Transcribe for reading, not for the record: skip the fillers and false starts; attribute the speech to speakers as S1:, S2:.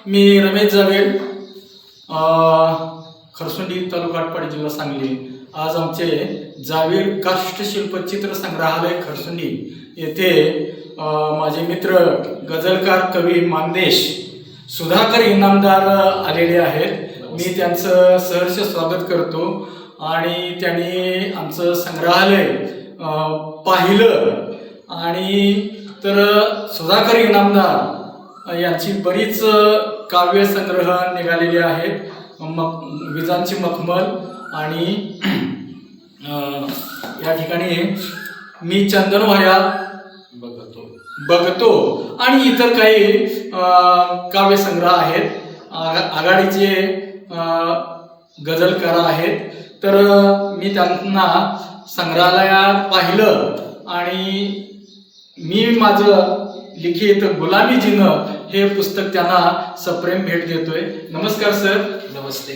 S1: मी रमेश जावेल, खरसुंडी तालुका आटपाडी जिल्हा सांगली। आज आमचे जावेल काष्ठशिल्प चित्र संग्रहालय खरसुंडी येथे माझे मित्र गझलकार कवी मानदेश सुधाकर इनामदार आलेले आहेत। मी त्यांचं सहर्ष स्वागत करतो आणि त्यांनी आमचं संग्रहालय पाहिलं आणि तर सुधाकर इनामदार यांची बरीच काव्य संग्रह निघालेले आहेत। विजांची मखमल आणि या ठिकाणी मी चंदनवाया बघतो आणि इतर काही काव्य संग्रह आहेत। आघाडीचे गझलकार आहेत। तर मी त्यांना संग्रहालयात पाहिलं आणि मी माझं लिखित गुलामी जिनं हे पुस्तक त्यांना सप्रेम भेट देतोय। नमस्कार सर।
S2: नमस्ते।